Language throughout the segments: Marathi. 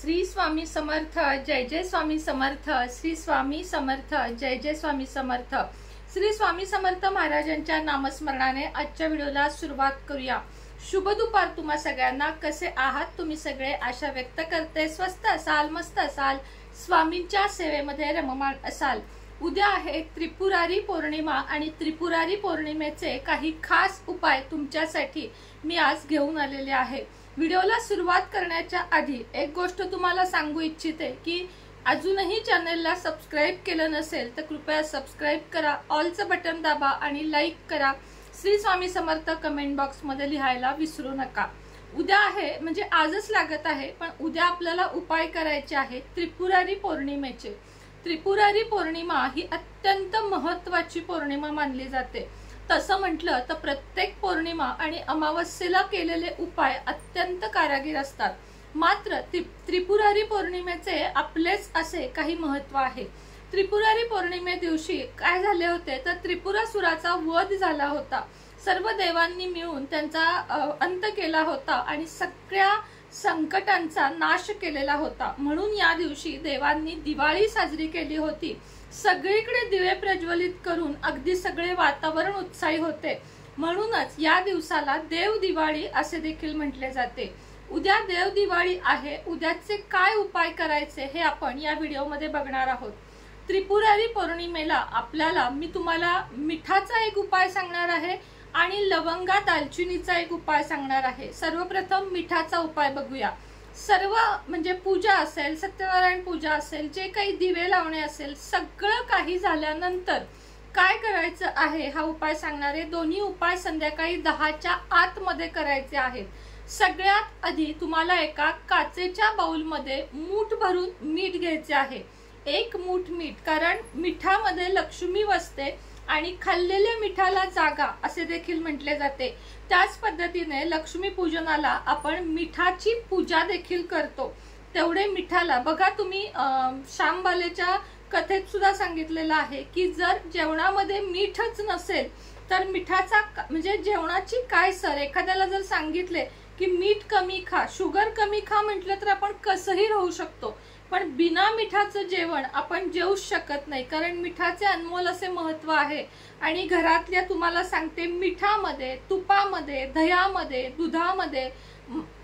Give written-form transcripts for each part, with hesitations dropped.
श्री स्वामी समर्थ, जय जय स्वामी समर्थ, श्री स्वामी समर्थ, जय जय स्वामी समर्थ। श्री स्वामी समर्थ महाराजांच्या नामस्मरणाने आजच्या व्हिडिओला सुरुवात करूया। शुभ दुपार तुम्हा सगळ्यांना। कसे आहात तुम्ही सगळे? आशा व्यक्त करते स्वस्थ असाल, मस्त असाल, स्वामींच्या सेवेमध्ये रममाण असाल। उद्या आहे त्रिपुरारी पौर्णिमा आणि त्रिपुरारी पौर्णिमेचे काही खास उपाय तुमच्यासाठी मी आज घेऊन आलेले आहे। व्हिडिओला सुरुवात करण्याच्या आधी एक गोष्ट तुम्हाला सांगू इच्छिते की अजूनही चॅनलला सबस्क्राइब केलं नसेल तर कृपया सबस्क्राइब करा, ऑलचं बटन दाबा आणि लाईक करा। श्री स्वामी समर्थ कमेंट बॉक्स मध्ये लिहायला विसरू नका। उद्या आहे म्हणजे आजच लागत आहे, पण उद्या आपल्याला उपाय करायचे आहे त्रिपुरारी पौर्णिमेचे। त्रिपुरारी पौर्णिमा ही अत्यंत महत्त्वाची पौर्णिमा मानली जाते। तसं म्हटलं तर प्रत्येक पौर्णिमा आणि अमावस्येला केलेले उपाय अत्यंत कारागीर असतात, मात्र त्रिपुरारी पौर्णिमेचे आपलेच असे काही महत्त्व आहे। त्रिपुरारी पौर्णिमे दिवशी काय झाले होते तर त्रिपुरासुराचा वध झाला होता। सर्व देवांनी मिळून त्यांचा अंत केला होता आणि सगळ्या संकटांचा नाश केलेला होता। म्हणून या दिवशी देवांनी दिवाळी साजरी केली होती। सगळीकडे दिवे प्रज्वलित करून अगदी सगळे वातावरण उत्साही होते। म्हणूनच या दिवसाला देव दिवाळी असे देखील म्हटले जाते। उद्या देव दिवाळी आहे। उद्याचे काय उपाय करायचे हे आपण या व्हिडिओमध्ये बघणार आहोत। त्रिपुरारी पौर्णिमेला आपल्याला मी तुम्हाला मिठाचा एक उपाय सांगणार आहे आणि लवंगा दालचिनीचा एक उपाय सांगणार आहे। सर्वप्रथम मिठाचा उपाय बघूया। सर्व म्हणजे पूजा असेल, सत्यनारायण पूजा असेल, जे काही दिवे लावणे असेल, सगळं काही झाल्यानंतर काय करायचं आहे हा उपाय सांगणार आहे। दोन्ही उपाय संध्याकाळी 10च्या आत मध्ये करायचे आहेत। सगळ्यात आधी तुम्हाला एका काचेच्या बाउलमध्ये मूठ भरून मीठ घ्यायचे आहे। एक मूठ मीठ, कारण मिठामध्ये लक्ष्मी वसते आणि खाल्लेल्या मिठाला जागा असे देखील म्हटले जाते। त्याच पद्धतीने लक्ष्मी पूजनाला आपण मिठाची पूजा देखील करतो। तेवढे मिठाला बघा, तुम्ही श्यामबालेच्या कथेत सुद्धा सांगितलेलं आहे की जर जेवणामध्ये मीठच नसेल तर मिठाचा म्हणजे जेवणाची काय सर। एखाद्याला जर सांगितले की मीठ कमी खा, शुगर कमी खा म्हटलं तर आपण कसंही राहू शकतो, पण बिना मिठाचं जेवण आपण जेवू शकत नाही, कारण मिठाचे अनमोल असे महत्व आहे। आणि घरातल्या तुम्हाला सांगते, मिठामध्ये, तुपामध्ये, दह्यामध्ये, दुधामध्ये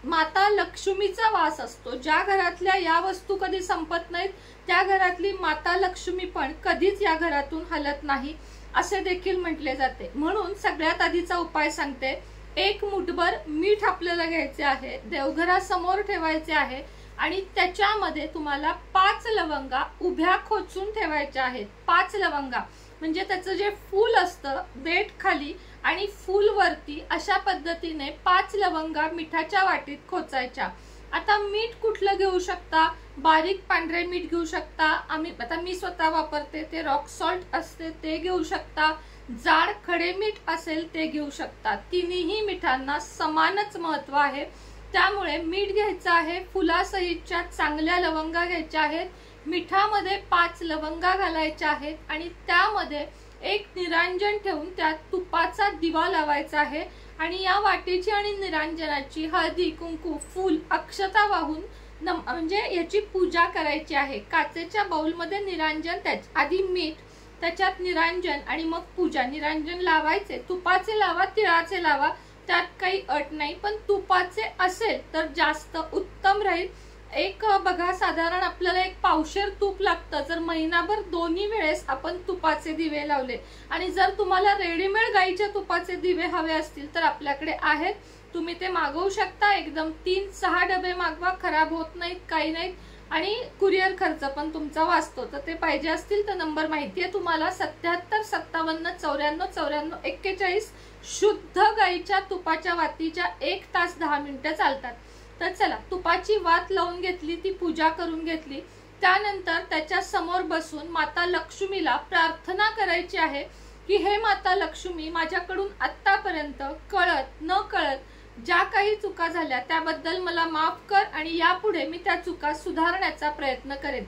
माता लक्ष्मीचा वास असतो। ज्या घरातल्या या वस्तू कधी संपत नाहीत त्या घरातली माता लक्ष्मी पण कधीच या घरातून हलत नाही असे देखील म्हटले जाते। म्हणून सगळ्यात आधीचा उपाय सांगते। एक मुठभर मीठ आपल्याला घ्यायचे आहे, देवघरासमोर ठेवायचे आहे आणि त्याच्यामध्ये तुम्हाला 5 लवंगा उभ्या खोचून ठेवायच्या आहेत। 5 लवंगा म्हणजे त्याचं जे फूल असतं देठ खाली आणि फूल वरती, अशा पद्धतीने 5 लवंगा मिठाच्या वाटीत खोचायच्या। आता मीठ कुठलं घेऊ शकता? बारीक पांढरे मीठ घेऊ शकता। मी स्वतः वापरते ते रॉक सॉल्ट असते ते घेऊ शकता। जाड खडे मीठ असेल ते घेऊ शकता। तिन्ही मिठांना समानच महत्व आहे। त्यामुळे मीठ घ्यायचं आहे, फुलासहितच्या चांगल्या लवंगा घ्यायच्या आहेत, मिठामध्ये 5 लवंगा घालायच्या आहेत आणि त्यामध्ये एक निरांजन ठेवून त्यात तुपाचा दिवा लावायचा आहे आणि या वाटीची आणि निरांजनाची हळदी, कुंकू, फूल, अक्षता वाहून म्हणजे याची पूजा करायची आहे। काचेच्या बाउलमध्ये निरांजन, त्याच्या आधी मीठ, त्याच्यात निरांजन आणि मग पूजा। निरांजन लावायचे, तुपाचे लावा, तिळाचे लावा, त्यात काही अट नाही, पण तुपाचे असेल तर जास्त उत्तम राहील। एक बघा, साधारण आपल्याला एक पावशेर तूप लागतं जर महिनाभर दोन्ही वेळेस आपण तुपाचे दिवे लावले। आणि जर तुम्हाला रेडीमेड गाईच्या तुपाचे दिवे हवे असतील तर आपल्याकडे आहेत, तुम्ही ते मागवू शकता। एकदम 3-6 डबे मागवा, खराब होत नाहीत, काही नाहीत आणि कुरिअर खर्च पण तुमचा वाचतो। तर ते पाहिजे असतील तर नंबर माहिती आहे तुम्हाला, 77 57 94 94 41। शुद्ध गाईच्या तुपाच्या वातीच्या 1 तास 10 मिनिटं चालतात। तर चला, तुपाची वात लावून घेतली, ती पूजा करून घेतली, त्यानंतर त्याच्या समोर बसून माता लक्ष्मीला प्रार्थना करायची आहे की हे माता लक्ष्मी, माझ्याकडून आतापर्यंत कळत न कळत ज्या काही चुका झाल्या त्याबद्दल मला माफ कर आणि यापुढे मी त्या चुका सुधारण्याचा प्रयत्न करेन।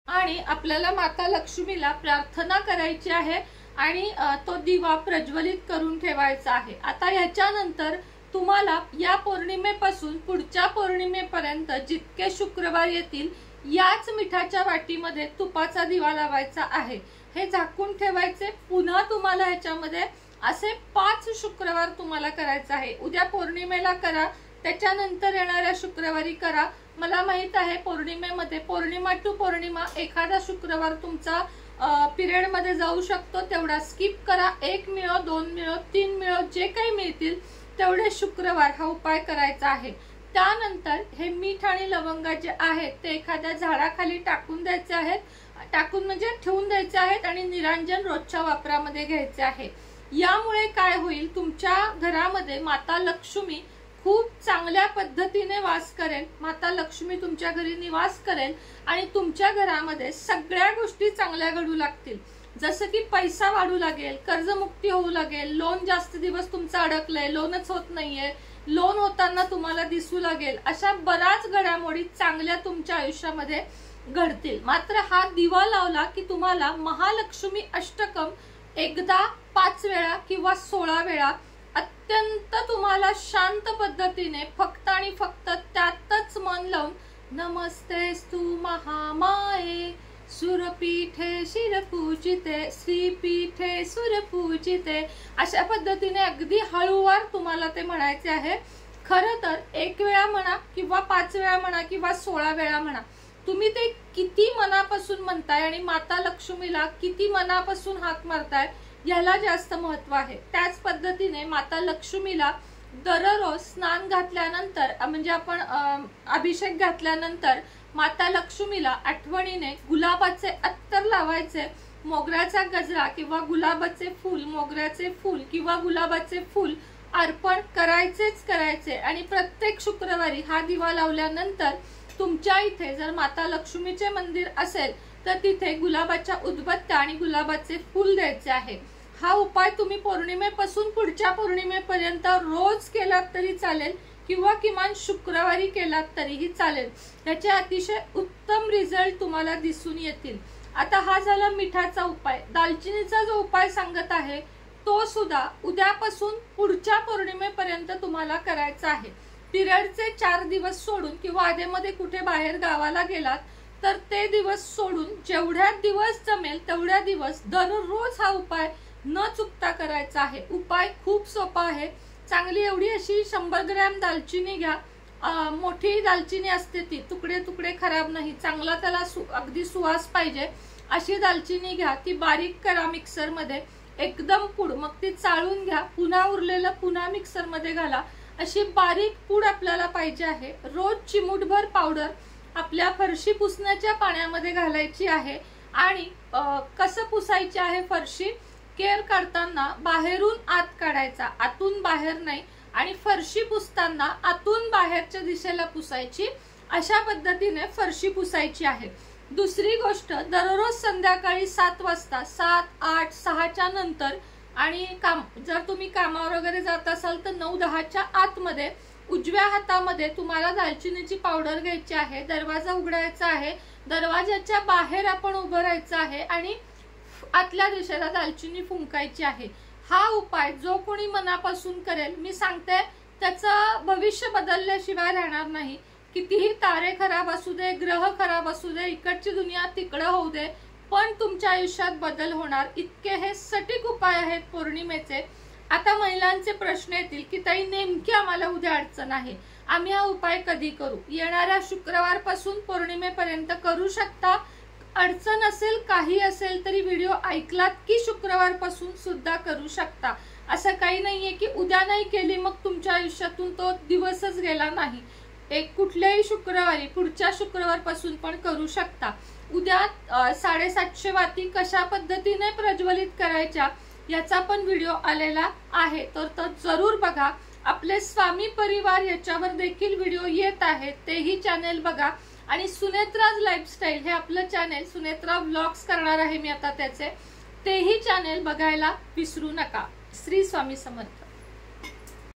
आणि आपल्याला माता लक्ष्मीला प्रार्थना करायची आहे आणि तो दिवा प्रज्वलित करून ठेवायचा आहे। आता याच्यानंतर तुम्हाला या पौर्णिमेपासून पुढच्या पौर्णिमेपर्यंत जितके शुक्रवार येतील याच मिठाच्या वाटीमध्ये तुपाचा दिवा लावायचा आहे। हे झाकून ठेवायचे। पुन्हा तुम्हाला ह्याच्यामध्ये असे 5 शुक्रवार तुम्हाला करायचं आहे। उद्या पौर्णिमेला करा, त्याच्यानंतर येणाऱ्या शुक्रवारी करा। मला माहित आहे पौर्णिमेमध्ये पौर्णिमा टू पौर्णिमा एखादा शुक्रवार तुमचा पिरियड मध्ये जाऊ शकतो, तेवढा स्किप करा। 1 मिळो, 2 मिळो, 3 मिळो, जे काही मिळतील तेवढे शुक्रवार हा उपाय करायचा आहे। त्यानंतर हे मीठ आणि लवंग जे आहेत ते एखाद्या झाडाखाली टाकून द्यायचे आहेत, टाकून म्हणजे ठेवून द्यायचे आहेत आणि निरांजन रोजच्या वापरामध्ये घ्यायचे आहे। यामुळे काय होईल, तुमच्या घरामध्ये माता लक्ष्मी खूप चांगल्या पद्धतीने वास करेल। माता लक्ष्मी तुमच्या घरी निवास करेल आणि तुमच्या घरामध्ये सगळ्या गोष्टी चांगल्या घडू लागतील। जसं की पैसा वाढू लागेल, कर्जमुक्ती होऊ लागेल, लोन जास्त दिवस तुमचं अडकलंय, लोनच होत नाहीये, लोन होताना तुम्हाला दिसू लागेल, अशा बऱ्याच घडामोडी चांगल्या तुमच्या आयुष्यामध्ये घडतील। मात्र हा दिवा लावला की तुम्हाला महालक्ष्मी अष्टकम एकदा 5 वेळा किंवा 16 वेळा अत्यंत तुम्हाला शांत पद्धतीने फक्त आणि फक्त त्यातच मन लावून नमस्तेस्तु महामाये सुरपीठे शिरपूजिते श्रीपीठे सुरपूजिते अशा पद्धतीने अगदी हळूवार तुम्हाला ते म्हणायचे आहे। खरं तर 1 वेळा म्हणा किंवा 5 वेळा म्हणा किंवा 16 वेळा म्हणा, तुम्ही ते किती मनापासून म्हणताय आणि माता लक्ष्मीला किती मनापासून हाक मारताय याला जास्त महत्व आहे। त्याच पद्धतीने माता लक्ष्मीला दररोज स्नान घातल्यानंतर म्हणजे आपण अभिषेक घातल्यानंतर माता लक्ष्मीला आठवणीने गुलाबाचे अत्तर लावायचे, मोगऱ्याचा गजरा किंवा गुलाबाचे फूल, मोगऱ्याचे फूल किंवा गुलाबाचे फूल अर्पण करायचेच करायचे। आणि प्रत्येक शुक्रवारी हा दिवा लावल्यानंतर तुमच्या इथे जर माता लक्ष्मीचे मंदिर असेल तर तिथे गुलाबाच्या उदबत्त्या आणि गुलाबाचे फूल द्यायचे आहे। हा उपाय तुम्ही पौर्णिमेपासून पुढच्या पौर्णिमेपर्यंत रोज केलात तरी चालेल किंवा किमान शुक्रवारी केलात तरीही चालेल। त्याचे अतिशय उत्तम रिझल्ट तुम्हाला दिसून येतील। आता हा झाला मिठाचा उपाय। दालचिनीचा जो उपाय सांगत आहे तो सुद्धा उद्यापासून पुढच्या पौर्णिमेपर्यंत तुम्हाला करायचा आहे। पिरियडचे 4 दिवस सोडून किंवा आधेमध्ये कुठे बाहेर गावाला गेलात तर ते दिवस सोडून जेवढ्या दिवस जमेल तेवढ्या दिवस दररोज हा उपाय न चुकता करायचा आहे। उपाय खूप सोपा आहे। चांगली एवढी अशी 100 ग्रॅम दालचिनी घ्या। मोठी दालचिनी असते ती, तुकडे तुकडे खराब नाही, चांगला त्याला अगदी सुवास पाहिजे अशी दालचिनी घ्या। ती बारीक करा मिक्सर मध्ये, एकदम पूड, मग ती चाळून घ्या, पुन्हा उरलेलं पुन्हा मिक्सर मध्ये घाला। अशी बारीक पूड आपल्याला पाहिजे आहे। रोज चिमूटभर पावडर आपल्या फरशी पुसण्याच्या पाण्यामध्ये घालायची आहे। आणि कसं पुसायची आहे फरशी, केर काढताना बाहेरून आत काढायचा, आतून बाहेर नाही, आणि फरशी पुसताना आतून बाहेरच्या दिशेला पुसायची। अशा पद्धतीने फरशी पुसायची आहे। दुसरी गोष्ट, दररोज संध्याकाळी 7 वाजता 7, 8, 6च्या नंतर आणि जर तुम्ही कामावर वगैरे जात असाल तर 9-10च्या आतमध्ये उजव्या हातामध्ये तुम्हाला दालचिनीची पावडर घ्यायची आहे। दरवाजा उघडायचा आहे, दरवाजाच्या बाहेर आपण उभं राहायचं आहे आणि आतल्या दिशेला दालचिनी फुंकायची आहे। हा उपाय जो कोणी मनापासून करेल, मी सांगते त्याचं भविष्य बदलल्याशिवाय राहणार नाही। कितीही तारे खराब असू दे, ग्रह खराब असू दे, इकडची दुनिया तिकडं होऊ दे, पण तुमच्या आयुष्यात बदल होणार, इतके हे सटीक उपाय आहेत पौर्णिमेचे। आता महिलांचे प्रश्न येतील की ताई नेमकी आम्हाला उद्या अडचण आहे, आम्ही हा उपाय कधी करू? येणाऱ्या शुक्रवार पासून पौर्णिमेपर्यंत करू शकता। अडचण असेल, काही असेल तरी व्हिडिओ ऐकलात की शुक्रवार पासून सुद्धा करू शकता। असं काही नाहीये की उद्या नाही केली मग तुमच्या आयुष्यातून तो दिवसच गेला नाही। एक कुठल्याही शुक्रवारी पुढच्या शुक्रवार पासून पण करू शकता। उद्या 750 वाती कशा पद्धतीने प्रज्वलित करायच्या याचा पण व्हिडिओ आलेला आहे, तर तो जरूर बघा। आपले स्वामी परिवार याच्यावर देखील व्हिडिओ येत आहेत, तेही चॅनेल बघा। आणि सुनेत्राज लाईफस्टाईल हे आपलं चॅनेल, सुनेत्रा व्लॉग्स करणार आहे मी आता त्याचे, तेही चॅनेल बघायला विसरू नका। श्री स्वामी समर्थ।